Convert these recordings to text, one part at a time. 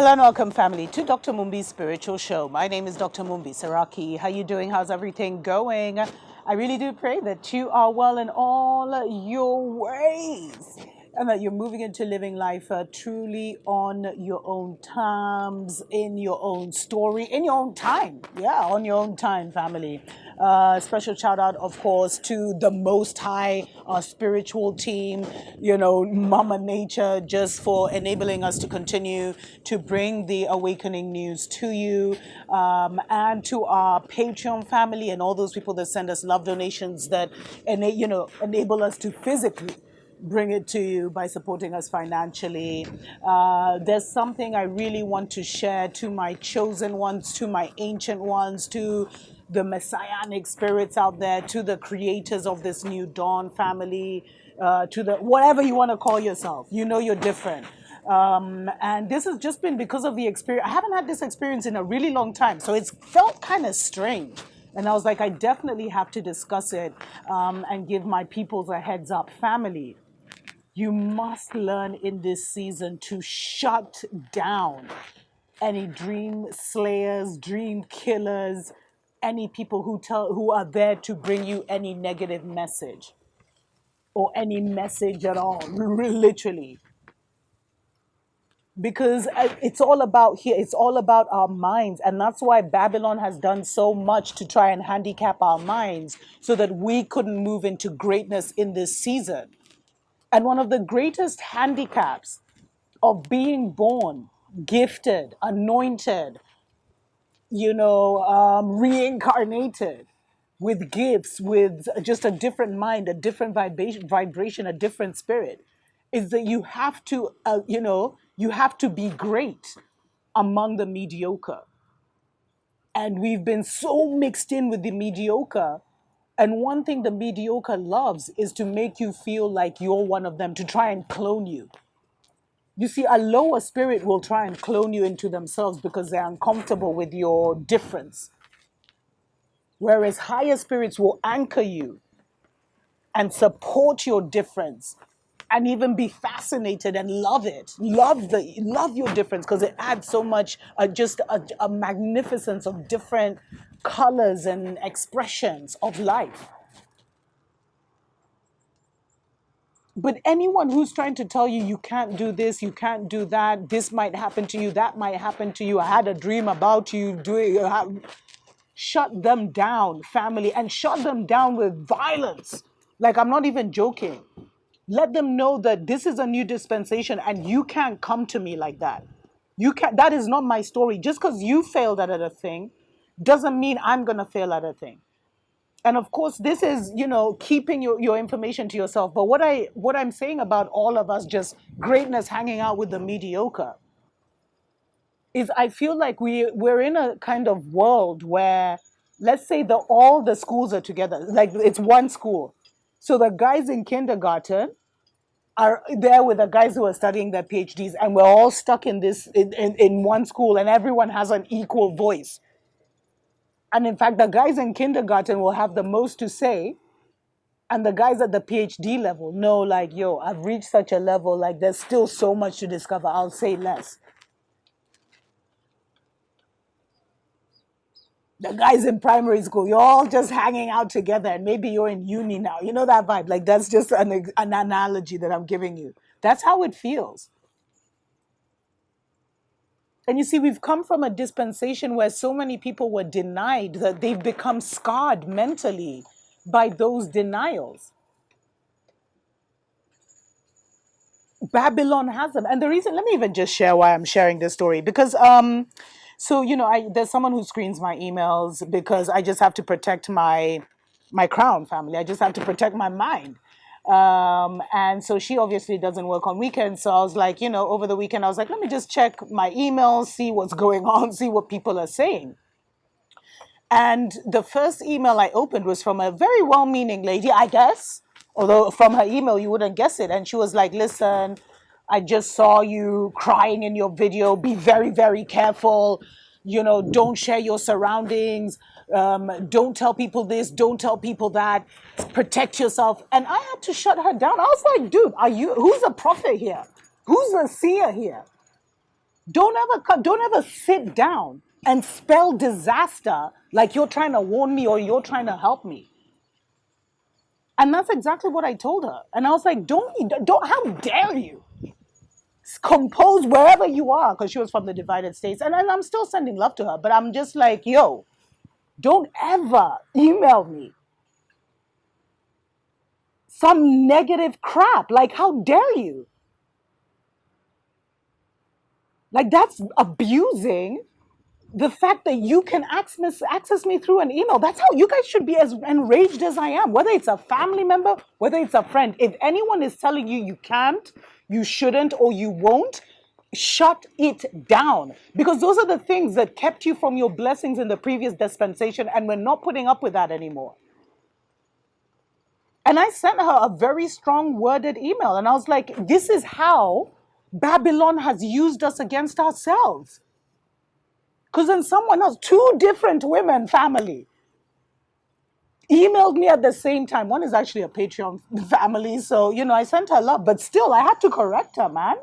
Hello and welcome, family, to Dr. Mumbi's Spiritual Show. My name is Dr. Mumbi Saraki. How you doing? How's everything going? I really do pray that you are well in all your ways and that you're moving into living life truly on your own terms, in your own story, in your own time. Yeah, on your own time, family. Special shout out, of course, to the Most High, our spiritual team, Mama Nature, just for enabling us to continue to bring the awakening news to you, and to our Patreon family and all those people that send us love donations that enable us to physically bring it to you by supporting us financially. There's something I really want to share to my chosen ones, to my ancient ones, to the messianic spirits out there, to the creators of this new dawn family, to the whatever you want to call yourself. You know you're different. And this has just been because of the experience. I haven't had this experience in a really long time, so it's felt kind of strange. And I was like, I definitely have to discuss it, and give my peoples a heads up. Family, you must learn in this season to shut down any dream slayers, dream killers, any people who are there to bring you any negative message or any message at all, literally. Because it's all about here, it's all about our minds, and that's why Babylon has done so much to try and handicap our minds so that we couldn't move into greatness in this season. And one of the greatest handicaps of being born, gifted, anointed, reincarnated with gifts, with just a different mind, a different vibration, a different spirit, is that you have to be great among the mediocre. And we've been so mixed in with the mediocre. And one thing the mediocre loves is to make you feel like you're one of them, to try and clone you. You see, a lower spirit will try and clone you into themselves because they're uncomfortable with your difference. Whereas higher spirits will anchor you and support your difference and even be fascinated and love it. Love your difference because it adds so much, just a magnificence of different colors and expressions of life. But anyone who's trying to tell you can't do this, you can't do that, this might happen to you, that might happen to you, I had a dream about you doing, shut them down, family, and shut them down with violence. Like, I'm not even joking. Let them know that this is a new dispensation and you can't come to me like that. You can't, that is not my story. Just because you failed at a thing doesn't mean I'm going to fail at a thing. And of course, this is, keeping your information to yourself. But what I'm saying about all of us just greatness hanging out with the mediocre is I feel like we're in a kind of world where, let's say, all the schools are together, like it's one school. So the guys in kindergarten are there with the guys who are studying their PhDs, and we're all stuck in one school, and everyone has an equal voice. And in fact, the guys in kindergarten will have the most to say, and the guys at the PhD level know, like, yo, I've reached such a level, like, there's still so much to discover. I'll say less. The guys in primary school, you're all just hanging out together, and maybe you're in uni now. You know that vibe? Like, that's just an analogy that I'm giving you. That's how it feels. And you see, we've come from a dispensation where so many people were denied that they've become scarred mentally by those denials. Babylon has them. And the reason, let me even just share why I'm sharing this story. Because, there's someone who screens my emails because I just have to protect my crown, family. I just have to protect my mind. And so she obviously doesn't work on weekends. So I was like, over the weekend, I was like, let me just check my emails, see what's going on, see what people are saying. And the first email I opened was from a very well-meaning lady, I guess. Although from her email, you wouldn't guess it. And she was like, listen, I just saw you crying in your video. Be very, very careful. Don't share your surroundings. Don't tell people this. Don't tell people that. Protect yourself. And I had to shut her down. I was like, dude, who's a prophet here? Who's a seer here? Don't ever sit down and spell disaster like you're trying to warn me or you're trying to help me. And that's exactly what I told her. And I was like, don't, how dare you compose wherever you are, because she was from the divided states. And I'm still sending love to her, but I'm just like, yo, don't ever email me some negative crap. Like, how dare you? Like, that's abusing the fact that you can access me through an email. That's how you guys should be as enraged as I am, whether it's a family member, whether it's a friend. If anyone is telling you you can't, you shouldn't, or you won't, shut it down. Because those are the things that kept you from your blessings in the previous dispensation, and we're not putting up with that anymore. And I sent her a very strong worded email, and I was like, this is how Babylon has used us against ourselves. Because then someone else, two different women, family, emailed me at the same time. One is actually a Patreon family. So, I sent her love, but still, I had to correct her, man.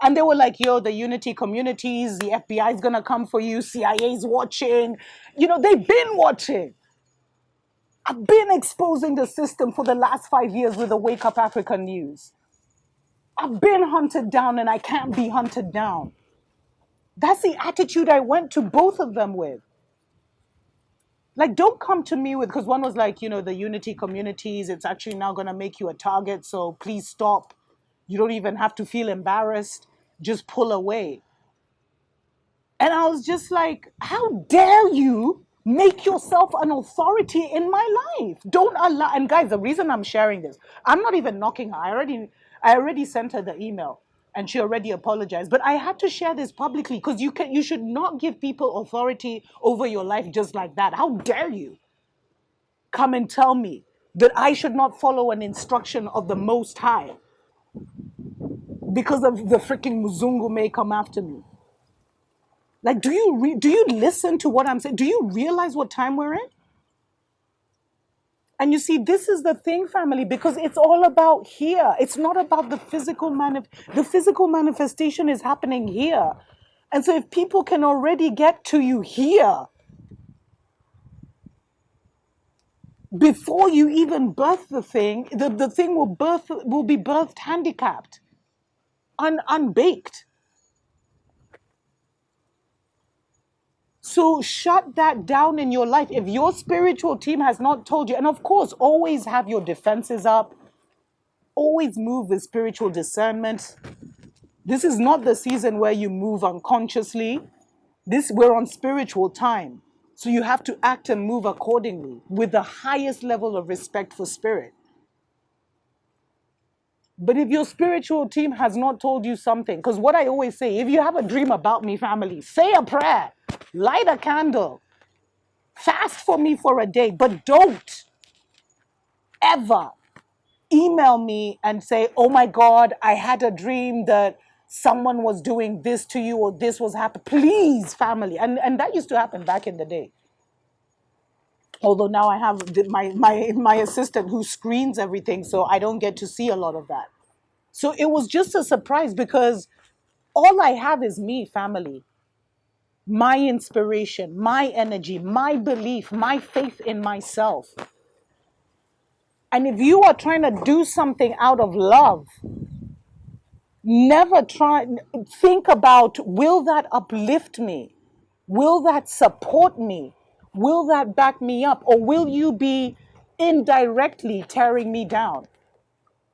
And they were like, yo, the unity communities, the FBI is going to come for you. CIA's watching. They've been watching. I've been exposing the system for the last 5 years with the Wake Up Africa news. I've been hunted down and I can't be hunted down. That's the attitude I went to both of them with. Like, don't come to me with, because one was like, the unity communities, it's actually now going to make you a target. So please stop. You don't even have to feel embarrassed. Just pull away. And I was just like, how dare you make yourself an authority in my life? Don't allow. And guys, the reason I'm sharing this, I'm not even knocking her. I already sent her the email. And she already apologized. But I had to share this publicly because you should not give people authority over your life just like that. How dare you come and tell me that I should not follow an instruction of the Most High because of the freaking Muzungu may come after me? Like, do you listen to what I'm saying? Do you realize what time we're in? And you see, this is the thing, family, because it's all about here. It's not about the physical the physical manifestation is happening here. And so if people can already get to you here, before you even birth the thing, the thing will be birthed handicapped, unbaked. So shut that down in your life. If your spiritual team has not told you, and of course, always have your defenses up, always move with spiritual discernment. This is not the season where you move unconsciously. We're on spiritual time. So you have to act and move accordingly with the highest level of respect for spirit. But if your spiritual team has not told you something, because what I always say, if you have a dream about me, family, say a prayer, light a candle, fast for me for a day, but don't ever email me and say, oh my God, I had a dream that someone was doing this to you or this was happening. Please, family. And that used to happen back in the day. Although now I have my assistant who screens everything, so I don't get to see a lot of that. So it was just a surprise because all I have is me, family. My inspiration, my energy, my belief, my faith in myself. And if you are trying to do something out of love, think about, will that uplift me? Will that support me? Will that back me up? Or will you be indirectly tearing me down?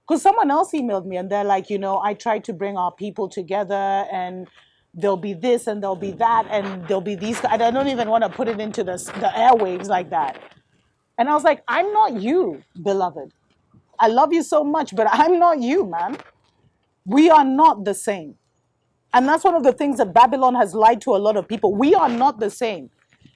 Because someone else emailed me and they're like, I tried to bring our people together and there'll be this and there'll be that and there'll be these. I don't even want to put it into the airwaves like that. And I was like, I'm not you, beloved. I love you so much, but I'm not you, man. We are not the same. And that's one of the things that Babylon has lied to a lot of people. We are not the same.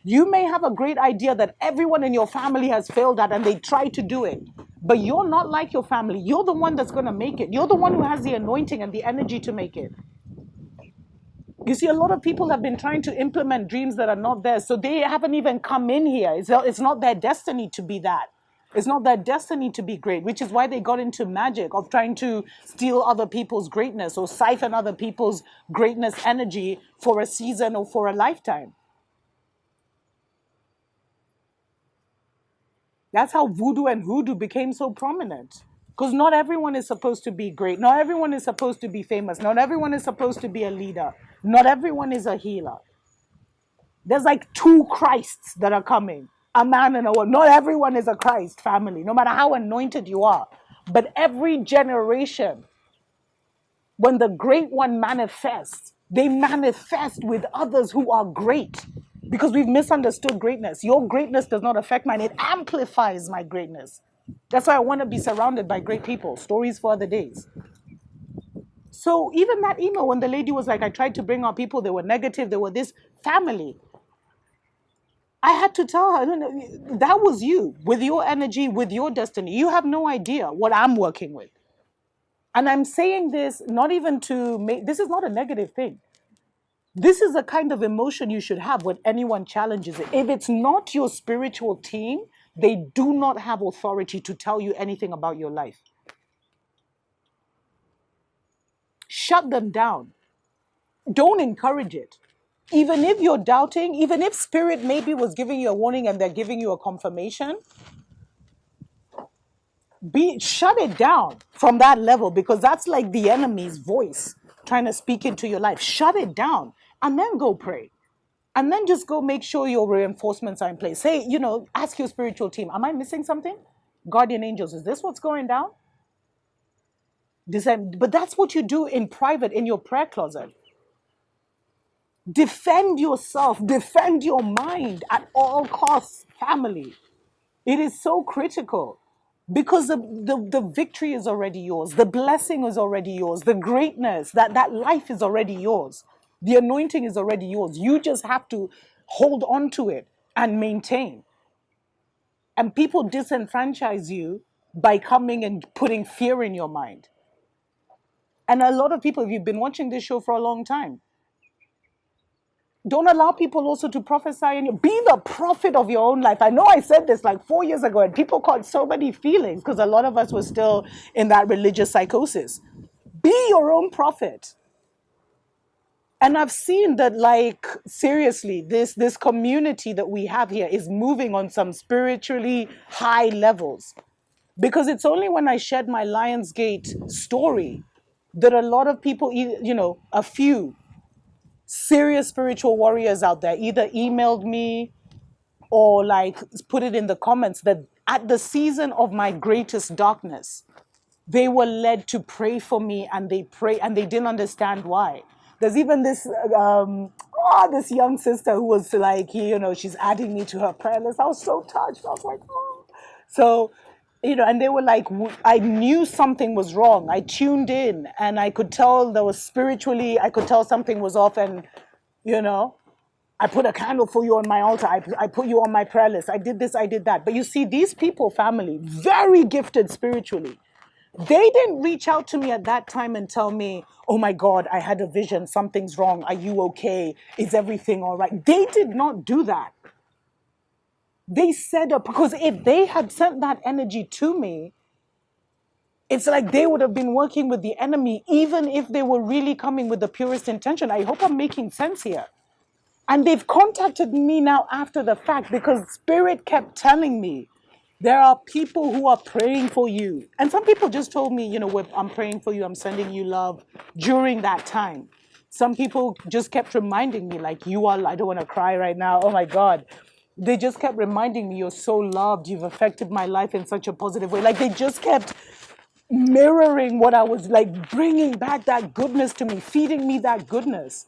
You may have a great idea that everyone in your family has failed at and they try to do it. But you're not like your family. You're the one that's going to make it. You're the one who has the anointing and the energy to make it. You see, a lot of people have been trying to implement dreams that are not theirs. So they haven't even come in here. It's not their destiny to be that. It's not their destiny to be great, which is why they got into magic of trying to steal other people's greatness or siphon other people's greatness energy for a season or for a lifetime. That's how voodoo and hoodoo became so prominent. Because not everyone is supposed to be great. Not everyone is supposed to be famous. Not everyone is supposed to be a leader. Not everyone is a healer. There's like two Christs that are coming, a man and a woman. Not everyone is a Christ family, no matter how anointed you are. But every generation, when the great one manifests, they manifest with others who are great because we've misunderstood greatness. Your greatness does not affect mine, it amplifies my greatness. That's why I want to be surrounded by great people. Stories for other days. So even that email, when the lady was like, I tried to bring out people, they were negative, they were this family. I had to tell her, no, no, that was you with your energy, with your destiny. You have no idea what I'm working with. And I'm saying this not even to make, this is not a negative thing. This is a kind of emotion you should have when anyone challenges it. If it's not your spiritual team, they do not have authority to tell you anything about your life. Shut them down. Don't encourage it. Even if you're doubting, even if spirit maybe was giving you a warning and they're giving you a confirmation, shut it down from that level, because that's like the enemy's voice trying to speak into your life. Shut it down and then go pray. And then just go make sure your reinforcements are in place. Say, ask your spiritual team, am I missing something? Guardian angels, is this what's going down? But that's what you do in private in your prayer closet. Defend yourself, defend your mind at all costs, family. It is so critical because the victory is already yours. The blessing is already yours. The greatness, that life is already yours. The anointing is already yours. You just have to hold on to it and maintain. And people disenfranchise you by coming and putting fear in your mind. And a lot of people, if you've been watching this show for a long time, don't allow people also to prophesy in you. Be the prophet of your own life. I know I said this like 4 years ago and people caught so many feelings because a lot of us were still in that religious psychosis. Be your own prophet. And I've seen that, like, seriously, this community that we have here is moving on some spiritually high levels. Because it's only when I shared my Lionsgate story that a lot of people, a few serious spiritual warriors out there either emailed me or like put it in the comments that at the season of my greatest darkness, they were led to pray for me, and they pray and they didn't understand why. There's even this young sister who was like, she's adding me to her prayer list. I was so touched. I was like, oh. So, and they were like, I knew something was wrong. I tuned in and I could tell there was spiritually, I could tell something was off. And, I put a candle for you on my altar. I put you on my prayer list. I did this, I did that. But you see, these people, family, very gifted spiritually. They didn't reach out to me at that time and tell me, oh my God, I had a vision. Something's wrong. Are you okay? Is everything all right? They did not do that. They said, because if they had sent that energy to me, it's like they would have been working with the enemy, even if they were really coming with the purest intention. I hope I'm making sense here. And they've contacted me now after the fact because Spirit kept telling me, there are people who are praying for you. And some people just told me, I'm praying for you, I'm sending you love during that time. Some people just kept reminding me, like, I don't want to cry right now. Oh my God. They just kept reminding me, you're so loved. You've affected my life in such a positive way. Like, they just kept mirroring what I was like, bringing back that goodness to me, feeding me that goodness.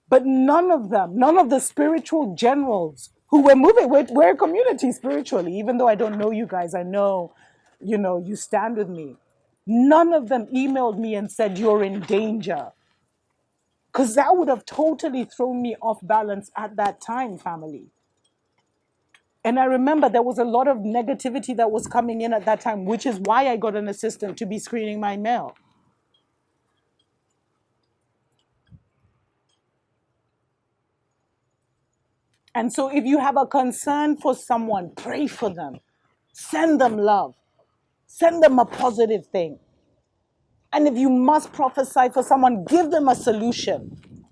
But none of the spiritual generals who were moving, we're a community spiritually, even though I don't know you guys, I know, you stand with me. None of them emailed me and said, you're in danger. Because that would have totally thrown me off balance at that time, family. And I remember there was a lot of negativity that was coming in at that time, which is why I got an assistant to be screening my mail. And so if you have a concern for someone, pray for them. Send them love. Send them a positive thing. And if you must prophesy for someone, give them a solution.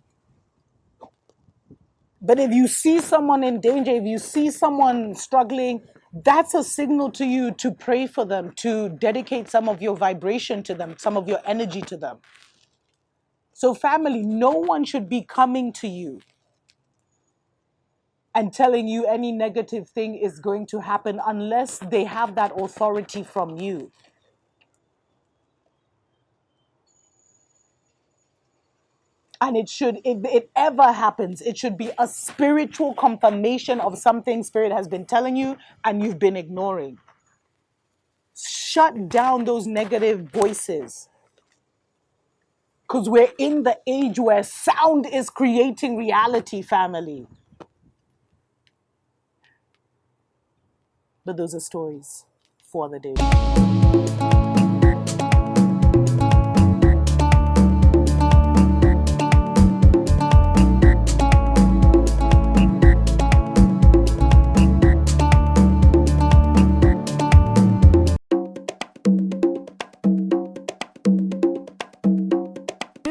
But if you see someone in danger, if you see someone struggling, that's a signal to you to pray for them, to dedicate some of your vibration to them, some of your energy to them. So, family, no one should be coming to you and telling you any negative thing is going to happen unless they have that authority from you. And if it ever happens, it should be a spiritual confirmation of something Spirit has been telling you and you've been ignoring. Shut down those negative voices. Because we're in the age where sound is creating reality, family. But those are stories for the day.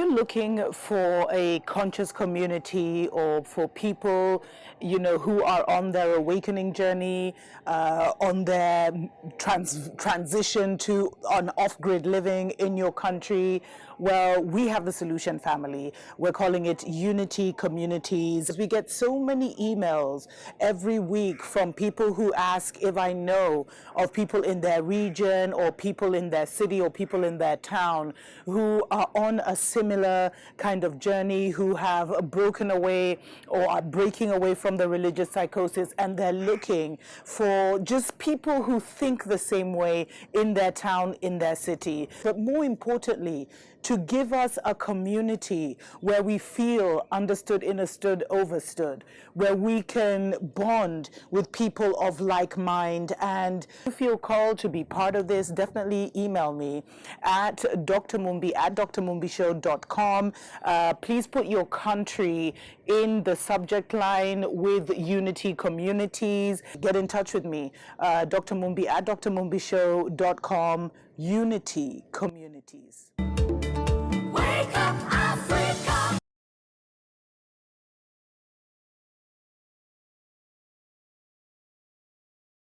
Looking for a conscious community or for people, who are on their awakening journey, on their transition to an off-grid living in your country, well, we have the solution, family. We're calling it Unity Communities. We get so many emails every week from people who ask if I know of people in their region or people in their city or people in their town who are on a similar kind of journey, who have broken away or are breaking away from the religious psychosis, and they're looking for just people who think the same way in their town, in their city. But more importantly, to give us a community where we feel understood, understood, overstood, where we can bond with people of like mind. And if you feel called to be part of this, definitely email me at drmumbi at drmumbishow.com. Please put your country in the subject line with Unity Communities. Get in touch with me, drmumbi at drmumbishow.com. Unity Communities.